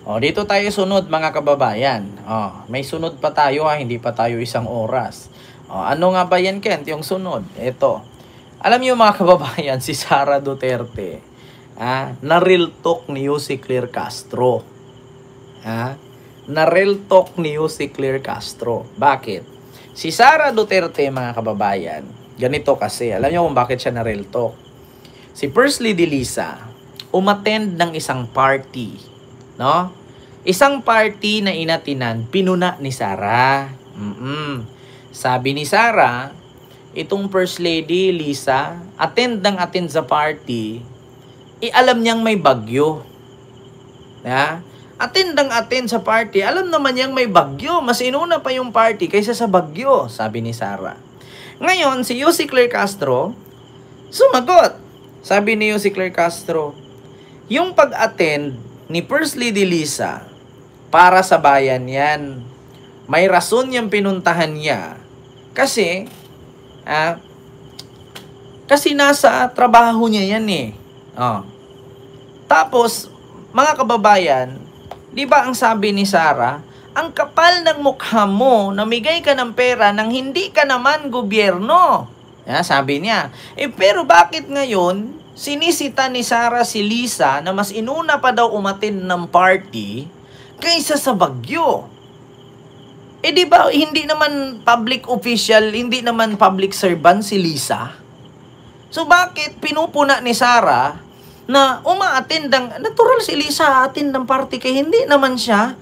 O, dito tayo sunod mga kababayan. O, may sunod pa tayo ha, hindi pa tayo 1 oras. O, ano nga ba yan, Kent? Yung sunod, ito. Alam niyo mga kababayan, si Sara Duterte, na real talk ni Jose Clear Castro. Na real talk ni Jose Clear Castro. Bakit? Si Sara Duterte mga kababayan, ganito kasi, alam niyo kung bakit siya na real talk. Si First Lady Lisa, umattend ng isang party. No? Isang party na inatinan, pinuna ni Sara. Sabi ni Sara, itong First Lady Lisa, attend sa party, alam niyang may bagyo. Attend sa party, alam naman niyang may bagyo. Mas inuna pa yung party kaysa sa bagyo, sabi ni Sara. Ngayon, si Jose Clear Castro, sumagot. Sabi ni Jose Clear Castro, yung pag-attend ni First Lady Lisa, para sa bayan yan. May rason niyang pinuntahan niya. Kasi nasa trabaho niya yan eh. Tapos, mga kababayan, di ba ang sabi ni Sara, ang kapal ng mukha mo, namigay ka ng pera nang hindi ka naman gobyerno. Sabi niya. Pero bakit ngayon, sinisita ni Sara si Lisa na mas inuna pa daw umattend ng party kaysa sa bagyo? Di ba hindi naman public official, hindi naman public servant si Lisa? So bakit pinupuna ni Sara na uma-attend ng, natural si Lisa attend ng party kaya hindi naman siya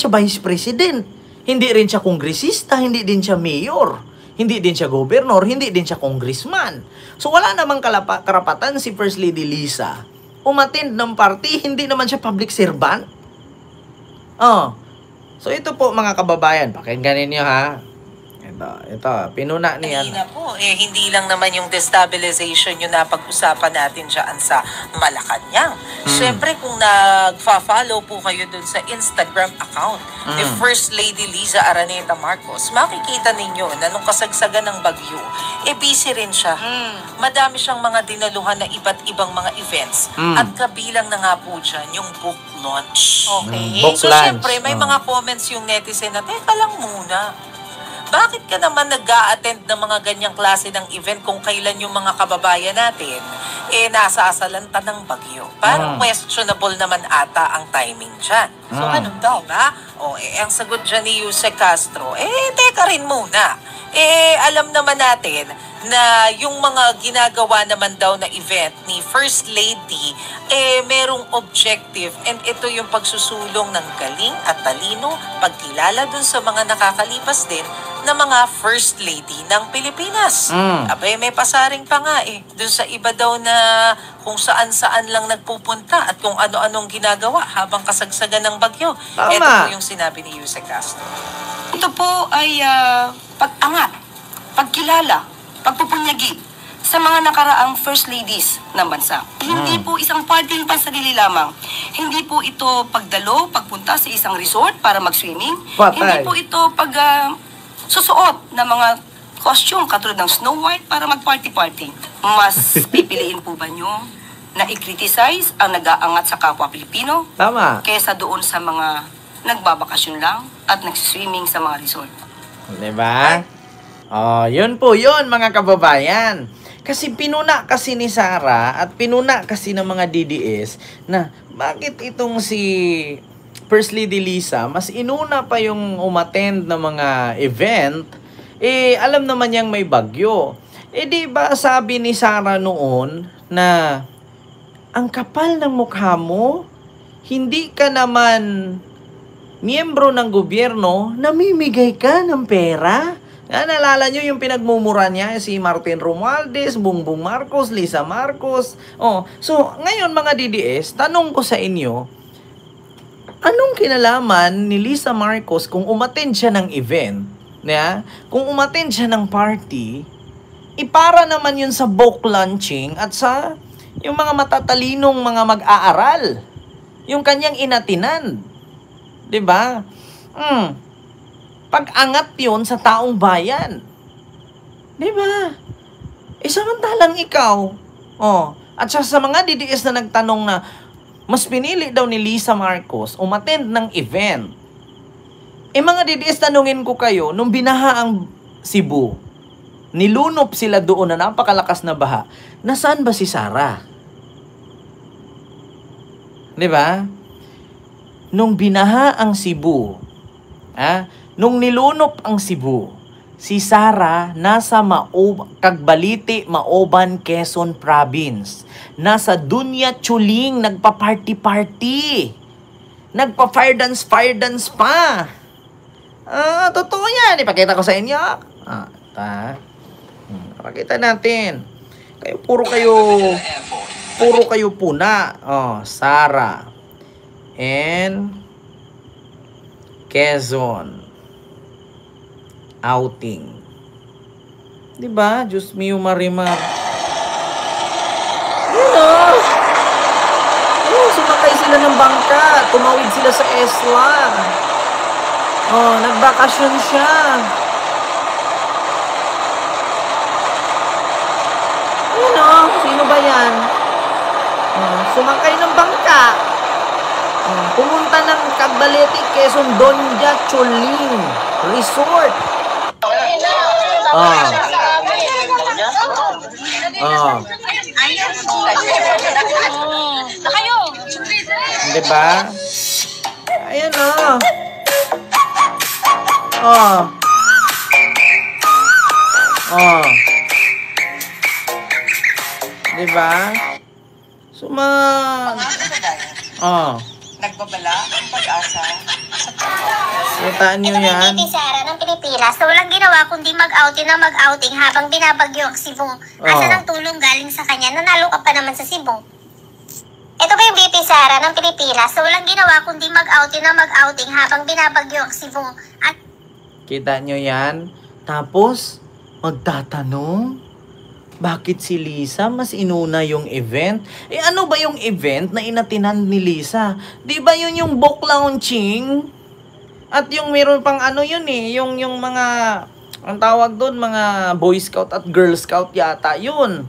vice president, hindi rin siya kongresista, hindi din siya mayor, hindi din siya gobernador, hindi din siya congressman. So wala namang karapatan si First Lady Lisa umattend ng party, hindi naman siya public servant. So ito po mga kababayan, pakinggan ninyo ha. Ito, pinuna niya. Kanina po, hindi lang naman yung destabilization yung napag-usapan natin dyan sa Malacanang. Siyempre, kung nagfa-follow po kayo dun sa Instagram account ni First Lady Liza Araneta Marcos, makikita ninyo na nung kasagsagan ng bagyo, busy rin siya. Madami siyang mga dinaluhan na iba't ibang mga events. At kabilang na nga po dyan yung book launch. Okay? Book So, launch. siyempre, may mga comments yung netizen na, teka lang muna. Bakit ka naman nag-a-attend ng mga ganyang klase ng event kung kailan yung mga kababayan natin nasa asalanta ng bagyo? Parang questionable naman ata ang timing dyan. So, ganun daw, ba? Ang sagot dyan ni Jose Castro, teka rin muna. Alam naman natin na yung mga ginagawa naman daw na event ni First Lady, merong objective. And ito yung pagsusulong ng galing at talino, pagkilala dun sa mga nakakalipas din na mga First Lady ng Pilipinas. Abay, may pasaring pa nga dun sa iba daw na kung saan-saan lang nagpupunta at kung ano-anong ginagawa habang kasagsagan ng bagyo. Tama. Ito po yung sinabi ni Jose Castro. Ito po ay pag-angat, pagkilala, pagpupunyagi sa mga nakaraang First Ladies ng bansa. Hindi po isang parting pansarili lamang. Hindi po ito pagdalo, pagpunta sa isang resort para mag-swimming. Hindi po ito susuot ng mga costume katulad ng Snow White para mag-party-party. Mas pipiliin po ba nyo na i-criticize ang nag-aangat sa kapwa Pilipino? Tama. Kesa doon sa mga nagbabakasyon lang at nag-swimming sa mga resort. Diba? Yun po yun mga kababayan. Kasi pinuna kasi ni Sara at pinuna kasi ng mga DDS na bakit itong si First Lady Lisa mas inuna pa yung umattend ng mga event, alam naman niyang may bagyo. Di ba sabi ni Sara noon na ang kapal ng mukha mo, hindi ka naman miyembro ng gobyerno, namimigay ka ng pera? Naalala nyo yung pinagmumura niya, si Martin Romualdez, Bongbong Marcos, Lisa Marcos. So, ngayon mga DDS, tanong ko sa inyo, anong kinalaman ni Lisa Marcos kung umattend siya ng event? Kung umattend siya ng party, para naman yun sa book launching at sa yung mga matatalinong mga mag-aaral. Yung kanyang inatinan. Diba? Pag-angat yun sa taong bayan. Diba? Samantalang ikaw, at sa mga DDS na nagtanong na, mas pinili daw ni Lisa Marcos umattend ng event. Mga DDS, tanungin ko kayo, nung binaha ang Cebu, nilunop sila doon na napakalakas na baha, nasaan ba si Sara? Di ba? Nung binaha ang Cebu, nung nilunop ang Cebu, si Sara nasa Cagbalite, Maoban, Quezon Province. Nasa Dunya Chuling, nagpa-party-party. Nagpa-fire dance pa. Totoo yan. Ipakita ko sa inyo. Pakita natin. Puro kayo puna. Sara. And Quezon. Outing. Diba? Diyos mio Marimar. Sumakay sila ng bangka. Tumawid sila sa Esla. Nagbakasyon siya. Sino ba yan? Sumakay ng bangka. Pumunta ng Cagbalete, Quezon, Doña Chuling Resort. Diba? Ayan diba? Nagbabala ang pag-asa. Sitaan nyo yan. Si Sara ng Pilipinas, so walang ginawa kundi mag-outing habang binabagyo ang Cebu. Asa ng tulong galing sa kanya, nanalo ka pa naman sa Cebu. Ito ba yung BP Sara ng Pilipinas, so walang ginawa kundi mag-outing habang binabagyo ang Cebu. At kita nyo yan? Tapos, magtatanong, bakit si Lisa mas inuna yung event? Ano ba yung event na inatinan ni Lisa? Di ba yun yung book launching? At yung meron pang yung mga, ang tawag doon, mga Boy Scout at Girl Scout yata, yun.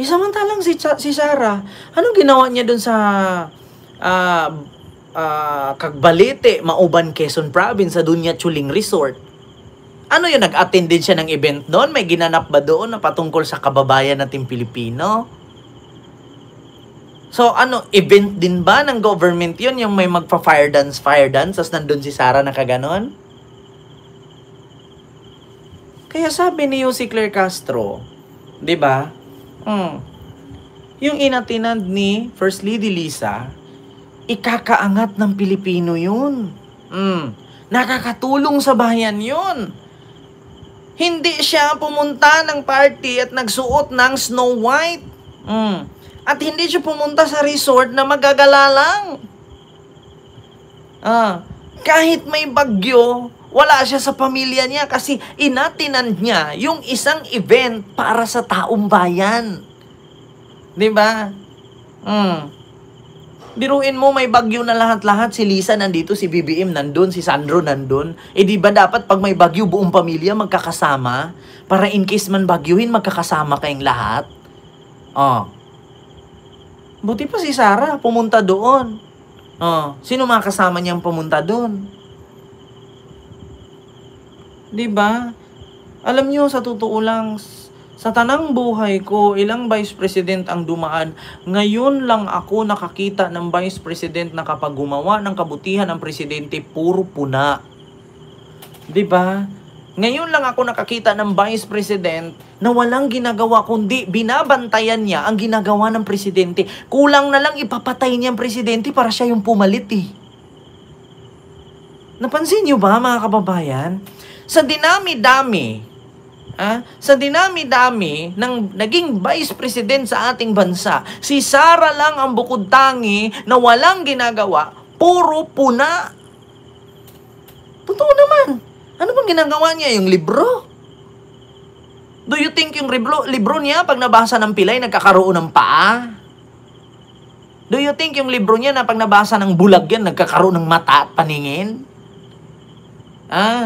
Samantalang si Sara, anong ginawa niya doon sa Cagbalite, Maoban, Quezon Province, sa Dunya Chuling Resort? Ano yun, nag-attend din siya ng event doon? May ginanap ba doon na patungkol sa kababayan nating Pilipino? So, event din ba ng government yun? Yung may magpa-fire dance, tapos nandun si Sara nakaganon? Kaya sabi ni si Claire Castro, di ba? Yung inatinan ni First Lady Lisa, ikakaangat ng Pilipino yun. Nakakatulong sa bayan yun. Hindi siya pumunta ng party at nagsuot ng Snow White. At hindi siya pumunta sa resort na magagala lang. Kahit may bagyo, wala siya sa pamilya niya kasi inatinan niya yung isang event para sa taong bayan. Diba? Biruin mo, may bagyo na lahat-lahat. Si Lisa nandito, si BBM nandun, si Sandro nandun. Di ba dapat pag may bagyo, buong pamilya magkakasama? Para in case man bagyuhin, magkakasama kayong lahat? Buti pa si Sara, pumunta doon. Sino mga kasama niyang pumunta doon? Di ba? Alam niyo, sa totoo lang, sa tanang buhay ko, ilang Vice President ang dumaan. Ngayon lang ako nakakita ng Vice President na kapag gumawa ng kabutihan ng Presidente, puro puna. Diba? Ngayon lang ako nakakita ng Vice President na walang ginagawa, kundi binabantayan niya ang ginagawa ng Presidente. Kulang na lang ipapatay niya ang Presidente para siya yung pumalit Napansin niyo ba, mga kababayan? Sa dinami-dami ng naging Vice President sa ating bansa, si Sara lang ang bukod tangi na walang ginagawa, puro puna. Totoo naman. Ano bang ginagawa niya? Yung libro? Do you think yung libro niya, pag nabasa ng pilay, nagkakaroon ng paa? Do you think yung libro niya na pag nabasa ng bulag yan, nagkakaroon ng mata at paningin?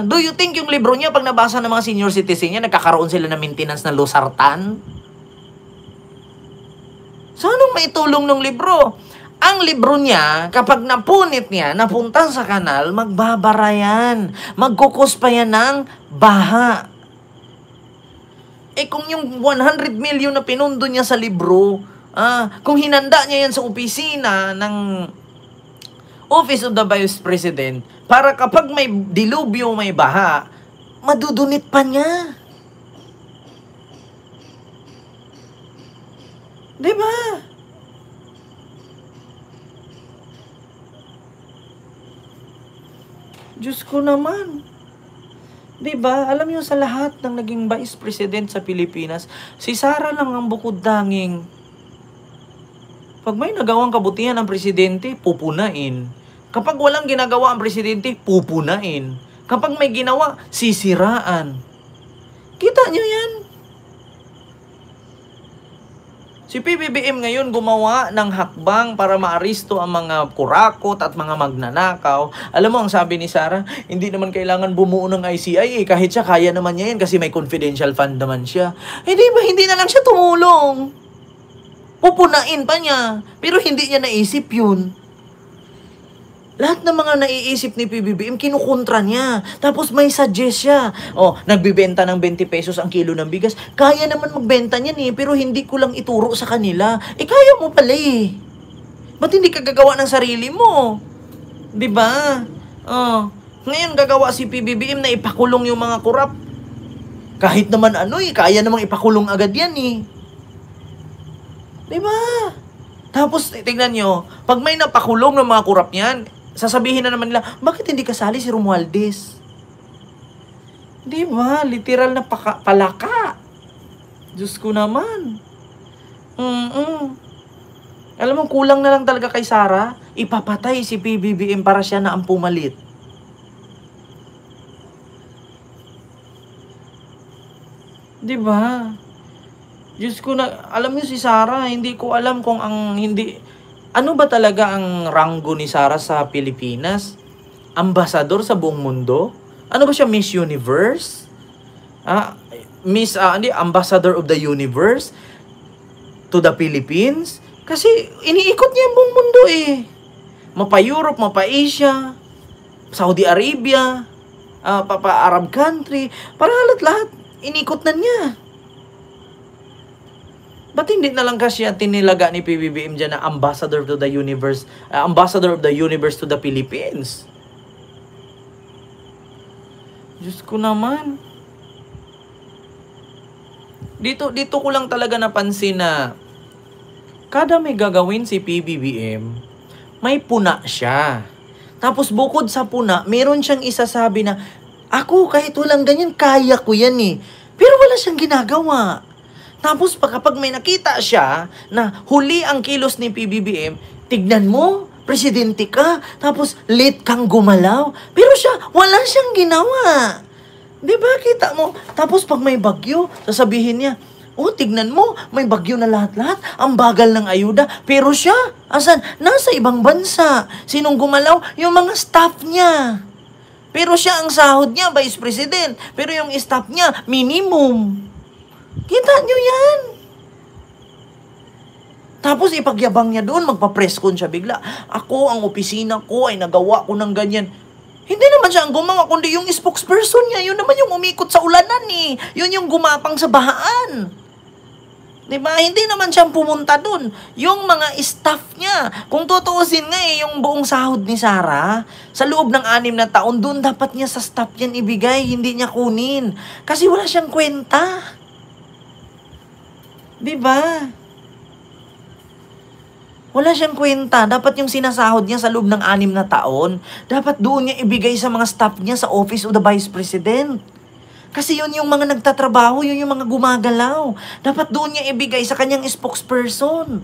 Do you think yung libro niya, pag nabasa ng mga senior citizen niya, nagkakaroon sila ng maintenance na losartan? So, anong maitulong ng libro? Ang libro niya, kapag napunit niya, napunta sa kanal, magbabara yan. Magkukos pa yan ng baha. Kung yung 100 million na pinundo niya sa libro, kung hinanda niya yan sa opisina ng Office of the Vice President, para kapag may dilubyo, may baha, madudunit pa niya. Diba? Diyos ko naman. Diba? Alam niyo sa lahat ng naging Vice President sa Pilipinas, si Sara lang ang bukod tanging. Pag may nagawang kabutihan ang presidente, pupunain. Kapag walang ginagawa ang presidente, pupunain. Kapag may ginawa, sisiraan. Kita niyo yan? Si PBBM ngayon gumawa ng hakbang para maaristo ang mga kurakot at mga magnanakaw. Alam mo, ang sabi ni Sara, hindi naman kailangan bumuo ng ICI kahit siya kaya naman niya yan kasi may confidential fund naman siya. Hindi na lang siya tumulong. Pupunain pa niya. Pero hindi niya naisip yun. Lahat ng mga naiisip ni PBBM, kinukontra niya. Tapos may suggest siya. Nagbibenta ng 20 pesos ang kilo ng bigas. Kaya naman magbenta niyan pero hindi ko lang ituro sa kanila. Kaya mo pala Ba't hindi ka gagawa ng sarili mo? Diba? Ngayon gagawa si PBBM na ipakulong yung mga korap. Kahit naman kaya namang ipakulong agad yan Diba? Tapos, tingnan nyo, pag may napakulong ng mga korap niyan, sasabihin na naman nila, bakit hindi kasali si Romualdez? Diba? Literal na palaka. Diyos ko naman. Alam mo, kulang na lang talaga kay Sara, ipapatay si PBBM para siya na ang pumalit. Diba? Diyos ko na, alam niyo si Sara, hindi ko alam kung ano ba talaga ang ranggo ni Sara sa Pilipinas? Ambasador sa buong mundo? Ano ba siya, Miss Universe? Ambassador of the Universe to the Philippines? Kasi iniikot niya ang buong mundo Mapa-Europe, mapa-Asia, Saudi Arabia, Arab country, para lahat inikot na niya. Ba't hindi na lang kasi tinilaga ni PBBM dyan na ambassador to the universe, ambassador of the universe to the Philippines? Diyos ko naman. Dito ko lang talaga napansin na kada may gagawin si PBBM, may puna siya. Tapos bukod sa puna, meron siyang isasabi na, ako kahit walang ganyan, kaya ko yan Pero wala siyang ginagawa. Tapos kapag may nakita siya na huli ang kilos ni PBBM, tignan mo, presidente ka, tapos late kang gumalaw. Pero siya, wala siyang ginawa. Diba, kita mo? Tapos pag may bagyo, sasabihin niya, tignan mo, may bagyo na lahat-lahat, ang bagal ng ayuda. Pero siya, asan? Nasa ibang bansa. Sinong gumalaw? Yung mga staff niya. Pero siya, ang sahod niya, Vice President. Pero yung staff niya, minimum. Kita nyo yan. Tapos ipagyabang niya doon, magpa-press con siya bigla. Ako, ang opisina ko ay nagawa ko ng ganyan. Hindi naman siya ang gumawa, kundi yung spokesperson niya. Yun naman yung umikot sa ulanan Yun yung gumapang sa bahaan. Diba? Hindi naman siyang pumunta doon. Yung mga staff niya. Kung tutuusin nga yung buong sahod ni Sara, sa loob ng 6 na taon, doon dapat niya sa staff yan ibigay, hindi niya kunin. Kasi wala siyang kwenta. Diba? Wala siyang kwenta. Dapat yung sinasahod niya sa loob ng 6 na taon, dapat doon niya ibigay sa mga staff niya sa Office of the Vice President. Kasi yun yung mga nagtatrabaho, yun yung mga gumagalaw. Dapat doon niya ibigay sa kanyang spokesperson.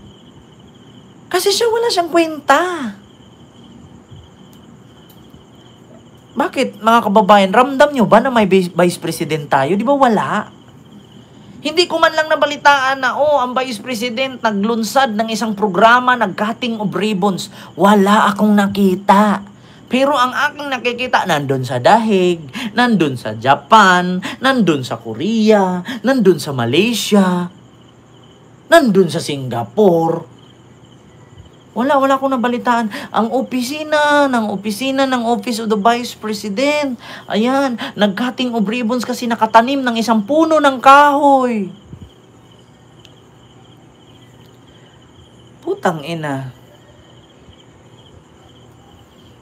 Kasi siya wala siyang kwenta. Bakit, mga kababayan, ramdam nyo ba na may Vice President tayo? Di ba wala? Hindi ko man lang nabalitaan na, ang Vice President naglunsad ng isang programa, nag-cutting of ribbons. Wala akong nakita. Pero ang aking nakikita, nandun sa Dahig, nandun sa Japan, nandun sa Korea, nandun sa Malaysia, nandun sa Singapore. Wala akong nabalitaan. Ang opisina ng Office of the Vice President. Ayan, nag-cutting of ribbons kasi nakatanim ng isang puno ng kahoy. Putang ina.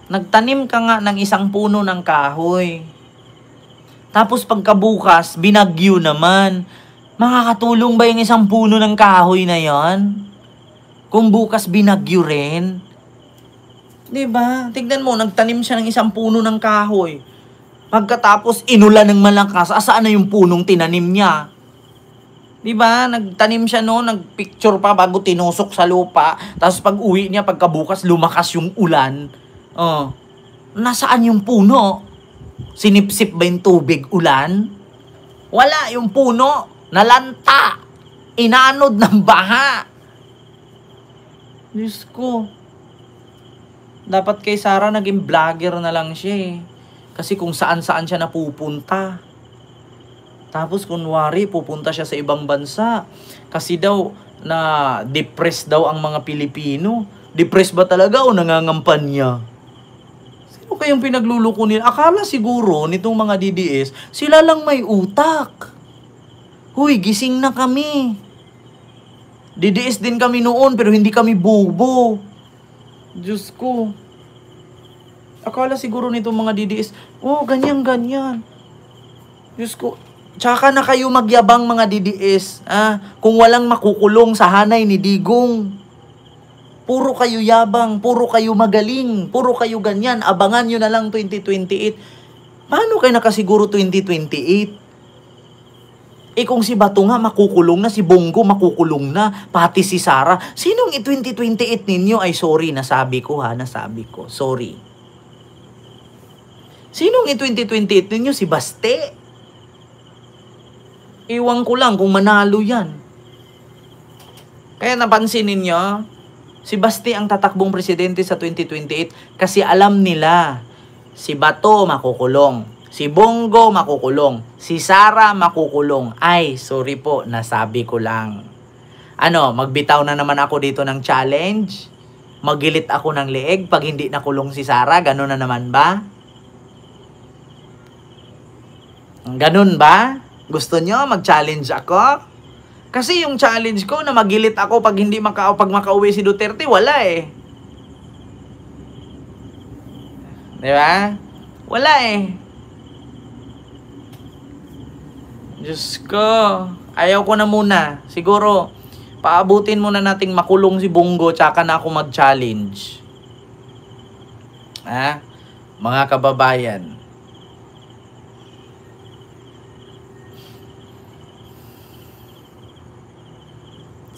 Nagtanim ka nga ng isang puno ng kahoy. Tapos pagkabukas, binagyo naman. Makakatulong ba yung isang puno ng kahoy na yan? Kung bukas binagyo rin. Diba? Tignan mo, nagtanim siya ng isang puno ng kahoy. Pagkatapos, inulan ng malakas, asaan na yung punong tinanim niya? Diba? Nagtanim siya no, nagpicture pa bago tinusok sa lupa. Tapos pag uwi niya, pagkabukas, lumakas yung ulan. Nasaan yung puno? Sinipsip ba yung tubig ulan? Wala yung puno. Nalanta. Inanod ng baha. Diyos ko. Dapat kay Sarah naging vlogger na lang siya eh. Kasi kung saan-saan siya napupunta. Tapos kunwari pupunta siya sa ibang bansa. Kasi daw na depressed daw ang mga Pilipino. Depressed ba talaga o nangangampanya? Sino kayang pinagluluko nila? Akala siguro nitong mga DDS, sila lang may utak. Huy, gising na kami. DDS din kami noon pero hindi kami bobo. Diyos ko. Akala siguro nitong mga DDS, ganyan. Diyos ko. Tsaka na kayo magyabang mga DDS. Kung walang makukulong sa hanay ni Digong. Puro kayo yabang, puro kayo magaling, puro kayo ganyan. Abangan nyo na lang 2028. Paano kayo nakasiguro 2028? Kung si Bato nga makukulong na, si Bongo makukulong na, pati si Sarah. Sinong 2028 ninyo? Ay, sorry, nasabi ko. Sorry. Sinong 2028 ninyo? Si Baste. Iwan ko lang kung manalo yan. Kaya napansin ninyo, si Baste ang tatakbong presidente sa 2028 kasi alam nila, si Bato makukulong. Si Bongo makukulong. Si Sarah makukulong. Ay, sorry po, nasabi ko lang. Magbitaw na naman ako dito ng challenge? Magilit ako ng leeg pag hindi nakulong si Sarah? Ganun na naman ba? Ganun ba? Gusto nyo mag-challenge ako? Kasi yung challenge ko na magilit ako pag hindi pag makauwi si Duterte, wala eh. Di ba? Wala eh. Diyos ko, ayaw ko na muna. Siguro, paabutin muna nating makulong si Bongo tsaka na ako mag-challenge. Mga kababayan.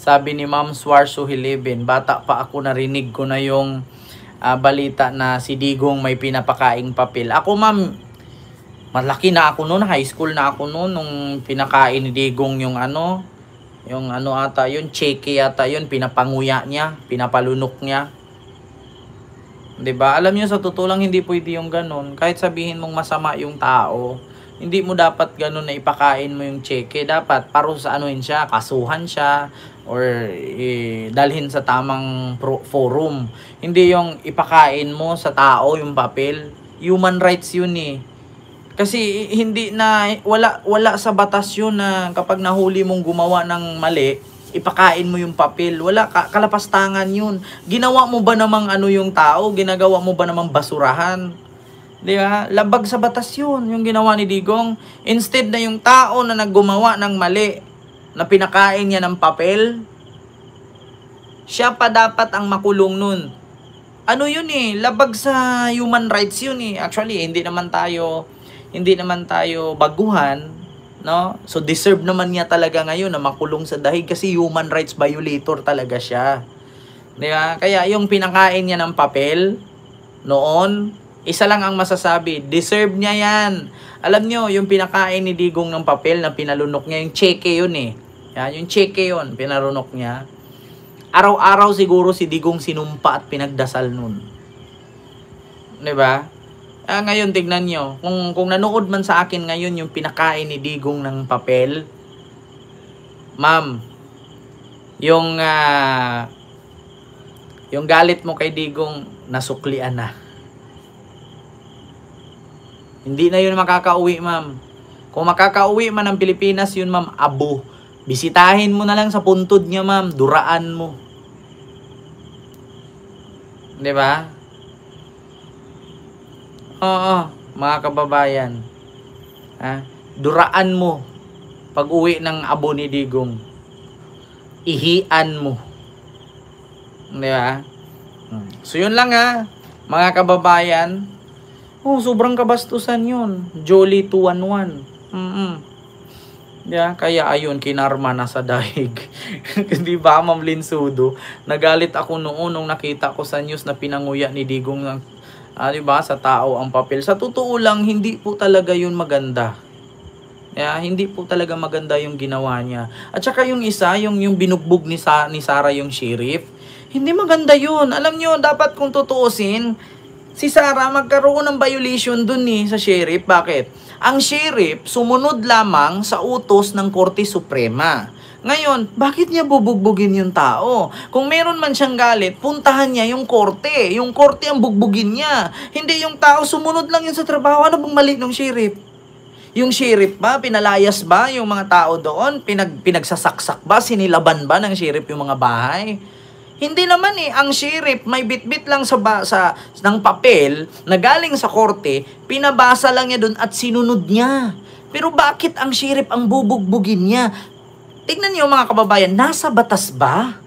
Sabi ni Ma'am Swarso Hilibin, bata pa ako narinig ko na yung balita na si Digong may pinapakaing papel. Ako ma'am, malaki na ako noon, high school na ako noon nung pinakain ni Digong yung cheque ata yun, pinapanguya niya, pinapalunok niya. 'Di ba? Alam niyo sa totoo lang hindi pwede yung ganun. Kahit sabihin mong masama yung tao, hindi mo dapat ganun na ipakain mo yung cheque. Dapat parusahan siya, kasuhan siya, or dalhin sa tamang forum. Hindi yung ipakain mo sa tao yung papel. Human rights yun eh. Kasi hindi na wala sa batas yun na kapag nahuli mong gumawa ng mali, ipakain mo yung papel. Wala kalapastangan yun. Ginawa mo ba namang yung tao? Ginagawa mo ba namang basurahan? Di ba? Labag sa batas yun, yung ginawa ni Digong. Instead na yung tao na naggumawa ng mali, na pinakain niya ng papel, siya pa dapat ang makulong nun. Yun eh, labag sa human rights yun eh. Actually, hindi naman tayo baguhan, no? So deserve naman niya talaga ngayon na makulong sa dahig kasi human rights violator talaga siya. Di ba? Kaya yung pinakain niya ng papel noon, isa lang ang masasabi, deserve niya yan. Alam nyo, yung pinakain ni Digong ng papel na pinalunok niya, yung cheque yun eh. Yan, yung cheque yun, pinarunok niya. Araw-araw siguro si Digong sinumpa at pinagdasal nun. Di ba? Ngayon, tignan nyo. Kung nanood man sa akin ngayon yung pinakain ni Digong ng papel, ma'am, yung Yung galit mo kay Digong, nasuklian na. Hindi na yun makakauwi, ma'am. Kung makakauwi man ng Pilipinas, yun, ma'am, abo. Bisitahin mo na lang sa puntod niya, ma'am. Duraan mo. Di ba? Oo, mga kababayan. Duraan mo. Pag uwi ng abo ni Digong. Ihian mo. Di ba? So, yun lang mga kababayan. Sobrang kabastusan yun. Jolly 211. Kaya ayun, kinarma na sa daig. Di ba, Ma'am Linsudo? Nagalit ako noon nung nakita ko sa news na pinanguya ni Digong ng, di ba, sa tao ang papel. Sa totoo lang, hindi po talaga yun maganda. Hindi po talaga maganda yung ginawa niya. At saka yung isa, yung binugbog ni Sara yung sheriff, hindi maganda yun. Alam nyo, dapat kung tutuusin, si Sara magkaroon ng violation dun sa sheriff. Bakit? Ang sheriff sumunod lamang sa utos ng Korte Suprema. Ngayon, bakit niya bubugbugin yung tao? Kung meron man siyang galit, puntahan niya yung korte. Yung korte ang bugbugin niya. Hindi yung tao sumunod lang yun sa trabaho. Ano bang mali ng sheriff? Yung sheriff ba, pinalayas ba yung mga tao doon? Pinagsasaksak ba? Sinilaban ba ng sheriff yung mga bahay? Hindi naman ang sheriff may bitbit lang ng papel na galing sa korte, pinabasa lang niya doon at sinunod niya. Pero bakit ang sheriff ang bubugbugin niya? Tignan niyo mga kababayan, nasa batas ba?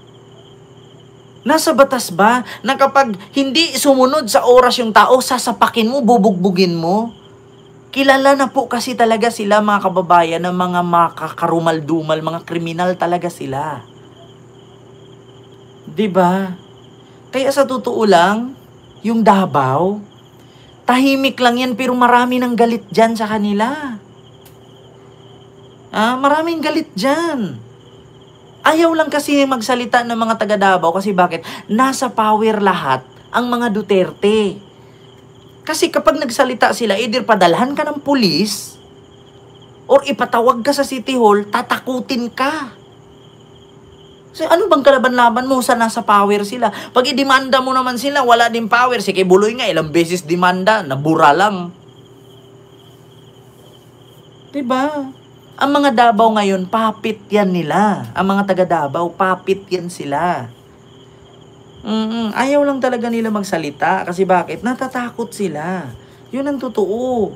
Nasa batas ba na kapag hindi sumunod sa oras yung tao, sasapakin mo, bubugbugin mo? Kilala na po kasi talaga sila mga kababayan ng mga makakarumal-dumal, mga kriminal talaga sila. Diba? Kaya sa totoo lang, yung Davao, tahimik lang yan pero marami ng galit dyan sa kanila. Maraming galit dyan. Ayaw lang kasi magsalita ng mga taga Davao kasi bakit? Nasa power lahat ang mga Duterte. Kasi kapag nagsalita sila, either padalhan ka ng pulis or ipatawag ka sa City Hall, tatakutin ka. So, ano bang kalaban-laban mo sa nasa power sila? Pag i-demanda mo naman sila, wala din power. Si Kibuloy nga, ilang beses demanda, nabura lang. Diba? Ang mga Davao ngayon, papit yan nila. Ang mga taga Davao, papit yan sila. Ayaw lang talaga nila magsalita. Kasi bakit? Natatakot sila. Yun ang totoo.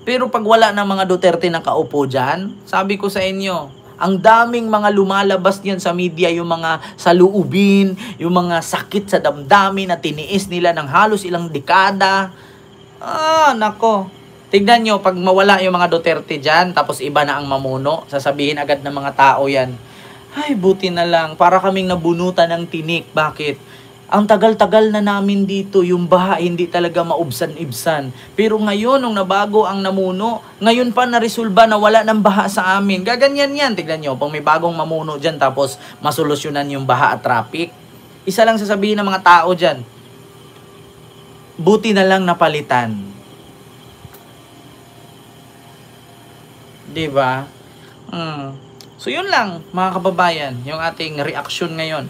Pero pag wala ng mga Duterte na kaupo dyan, sabi ko sa inyo, ang daming mga lumalabas niyan sa media, yung mga saluubin, yung mga sakit sa damdamin na tiniis nila ng halos ilang dekada. Nako. Tignan nyo, pag mawala yung mga Duterte dyan, tapos iba na ang mamuno, sasabihin agad ng mga tao yan, ay, buti na lang, para kaming nabunutan ng tinik. Bakit? Ang tagal-tagal na namin dito, yung baha hindi talaga maubsan-ibsan. Pero ngayon, nung nabago ang namuno, ngayon pa naresolba na wala ng baha sa amin. Gaganyan yan. Tignan nyo, pag may bagong mamuno dyan, tapos masolusyonan yung baha at traffic. Isa lang sasabihin ng mga tao dyan, buti na lang napalitan. Diba? So yun lang, mga kababayan, yung ating reaksyon ngayon.